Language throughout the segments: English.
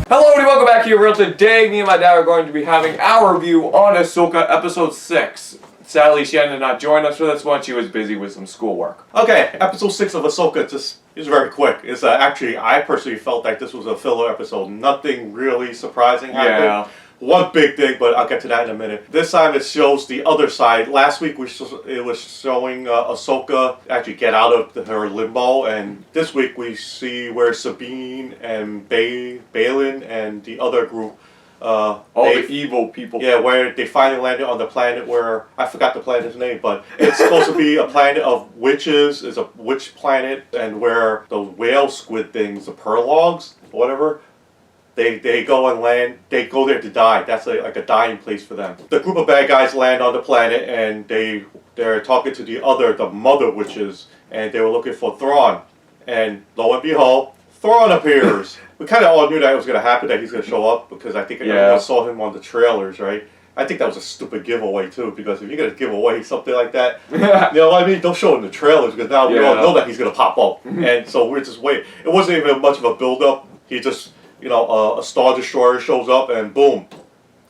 Hello and welcome back here. Real today, me and my dad are going to be having our review on Ahsoka episode 6. Sadly, Shannon did not join us for this one. She was busy with some schoolwork. Okay, episode 6 of Ahsoka is very quick. It's actually, I personally felt like this was a filler episode. Nothing really surprising happened. Yeah. One big thing, but I'll get to that in a minute. This time it shows the other side. Last week it was showing Ahsoka actually get out of her limbo, and this week we see where Sabine and Baylan and the other group, the evil people. Yeah, where they finally landed on the planet where, I forgot the planet's name, but it's supposed to be a planet of witches. It's a witch planet, and where those whale squid things, the Purlogs, whatever, they go and land, they go there to die. That's like a dying place for them. The group of bad guys land on the planet, and they're talking to the mother witches, and they were looking for Thrawn. And lo and behold, Thrawn appears. We kind of all knew that it was going to happen, that he's going to show up, because I think everyone saw him on the trailers, right? I think that was a stupid giveaway, too, because if you're going to give away something like that, you know what I mean? Don't show it in the trailers, because now we all know that he's going to pop up. And so we're just waiting. It wasn't even much of a build-up. He just, a Star Destroyer shows up, and boom,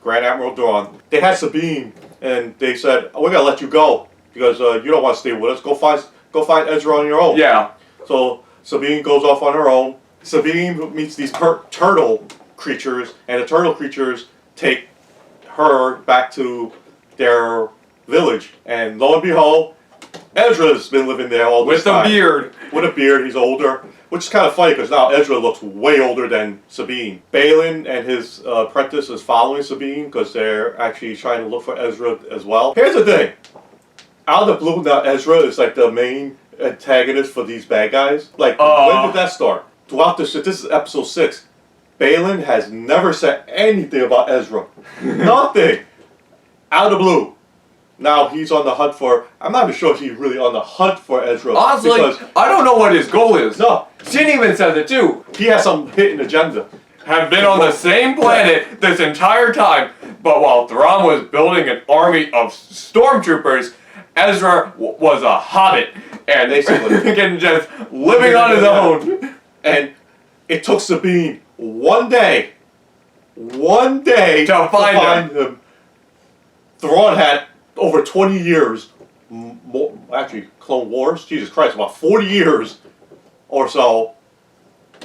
Grand Admiral Thrawn. They had Sabine, and they said, we're going to let you go, because you don't want to stay with us. Go find Ezra on your own. Yeah. So Sabine goes off on her own. Sabine meets these turtle creatures, and the turtle creatures take her back to their village. And lo and behold, Ezra's been living there all this time. With a beard. With a beard, he's older. Which is kind of funny, because now Ezra looks way older than Sabine. Baylan and his apprentice is following Sabine, because they're actually trying to look for Ezra as well. Here's the thing. Out of the blue, now Ezra is like the main antagonist for these bad guys. Like, when did that start? Throughout this is episode 6. Baylan has never said anything about Ezra. Nothing. Out of the blue. Now he's on the hunt for, I'm not even sure if he's really on the hunt for Ezra. Honestly, I don't know what his goal is. No. Shin even says it too. He has some hidden agenda. Have been on the same planet this entire time, but while Thrawn was building an army of stormtroopers, Ezra was a hobbit and freaking just living on his own. And it took Sabine one day to find him. Thrawn had over 20 years, actually Clone Wars, Jesus Christ, about 40 years or so,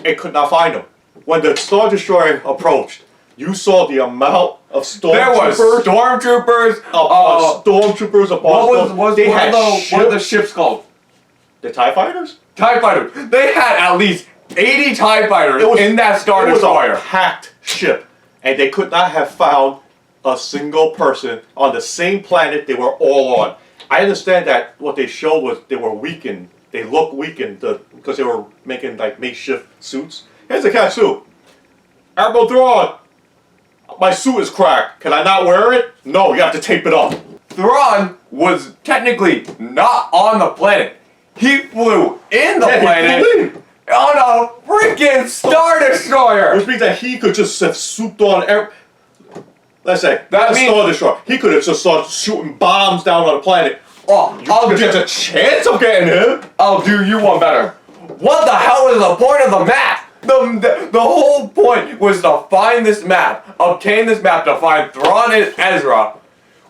and could not find him. When the Star Destroyer approached, you saw the amount of stormtroopers. There was stormtroopers. Stormtroopers. What are the ships called? The TIE Fighters? TIE Fighters. They had at least 80 TIE Fighters in that Star Destroyer. It was a packed ship, and they could not have found a single person on the same planet they were all on. I understand that what they showed was they were weakened. They looked weakened because they were making like makeshift suits. Here's the catch too. Admiral Thrawn, my suit is cracked. Can I not wear it? No, you have to tape it up. Thrawn was technically not on the planet. He flew in the planet on a freaking Star Destroyer. Which means that he could just have swooped on let's say, that means Star Destroyer. He could have just started shooting bombs down on the planet. There's a chance of getting him. I'll do you one better. What the hell is the point of the map? The whole point was to find this map, obtain this map to find Thrawn and Ezra,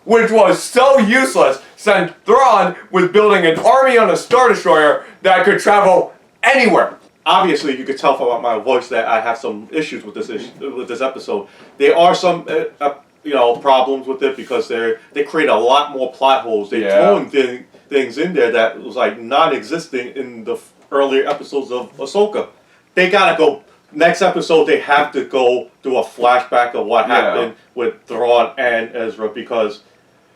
which was so useless since Thrawn was building an army on a Star Destroyer that could travel anywhere. Obviously, you could tell from my voice that I have some issues with this episode. There are some problems with it because they create a lot more plot holes. They throw in things in there that was like non-existing in the earlier episodes of Ahsoka. They gotta go. Next episode, they have to go do a flashback of what happened with Thrawn and Ezra because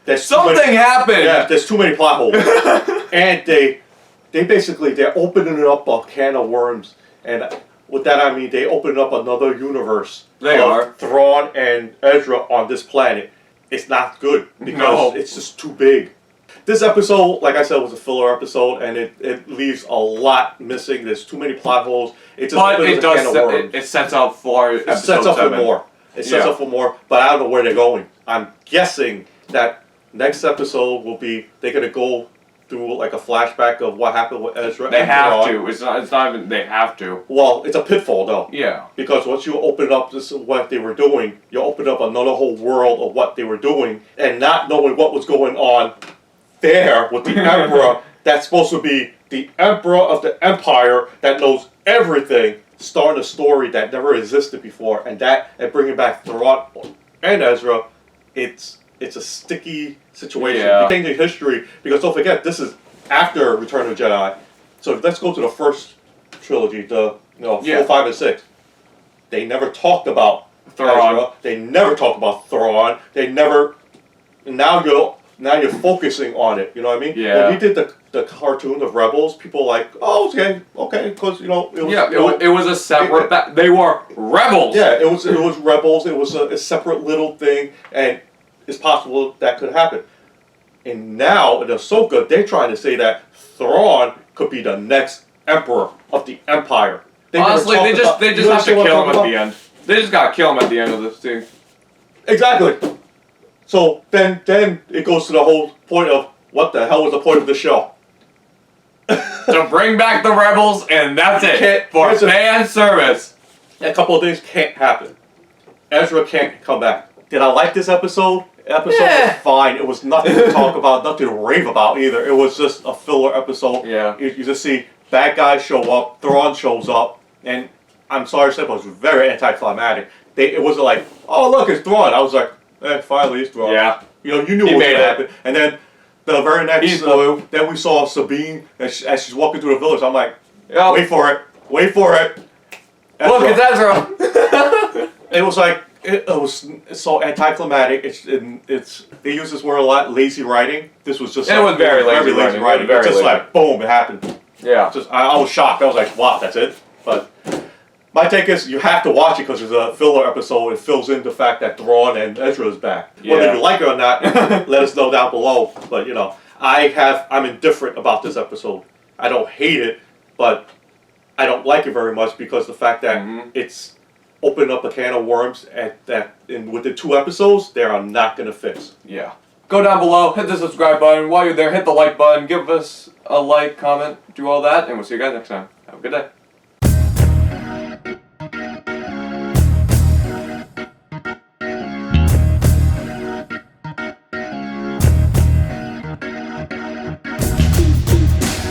there's something happened. Yeah, there's too many plot holes, and they're opening up a can of worms, and with that I mean they open up another universe. They are Thrawn and Ezra on this planet. It's not good because it's just too big. This episode, like I said, was a filler episode, and it leaves a lot missing. There's too many plot holes. It just opens a can of worms. It sets up for more. It sets up for more, but I don't know where they're going. I'm guessing that next episode will be they're gonna go through like a flashback of what happened with Ezra. They and have Thrawn. to. It's not even. They have to. Well, it's a pitfall though. Yeah. Because once you open up this what they were doing, you open up another whole world of what they were doing, and not knowing what was going on there with the Emperor. That's supposed to be the Emperor of the Empire that knows everything, starting a story that never existed before, and bringing back Thrawn and Ezra. It's a sticky situation. Yeah. Changing history, because don't forget, this is after Return of the Jedi. So let's go to the first trilogy, the 4, 5, and 6. They never talked about Thrawn. Ezra. They never talked about Thrawn. They never. Now you're focusing on it. You know what I mean? Yeah. When we did the cartoon of Rebels, people were like, oh, okay, because it was it was a separate. They were rebels. Yeah, it was Rebels. It was a separate little thing, and it's possible that could happen. And now in Ahsoka, they're trying to say that Thrawn could be the next Emperor of the Empire. Honestly, they just have to kill him at the end. They just gotta kill him at the end of this thing. Exactly. So then it goes to the whole point of what the hell was the point of the show? To bring back the rebels, and that's it for fan service. A couple of things can't happen. Ezra can't come back. Did I like this episode? Was fine. It was nothing to talk about, nothing to rave about either. It was just a filler episode. Yeah. You just see bad guys show up, Thrawn shows up, and I'm sorry to say, but it was very anticlimactic. It wasn't like, oh look, it's Thrawn. I was like, finally it's Thrawn. Yeah. You knew what was going to happen. And then the very next, then we saw Sabine as she's walking through the village. I'm like, wait for it. Ezra. Look, it's Ezra. It was like, it was so anticlimactic. They use this word a lot, lazy writing. This was just. It was very lazy writing. It's just like boom, it happened. Yeah. I was shocked. I was like, wow, that's it. But my take is you have to watch it because there's a filler episode. It fills in the fact that Thrawn and Ezra is back. Yeah. Whether you like it or not, let us know down below. But I'm indifferent about this episode. I don't hate it, but I don't like it very much because the fact that it's opened up a can of worms within 2 episodes, they are not going to fix. Yeah. Go down below, hit the subscribe button. While you're there, hit the like button, give us a like, comment, do all that, and we'll see you guys next time. Have a good day.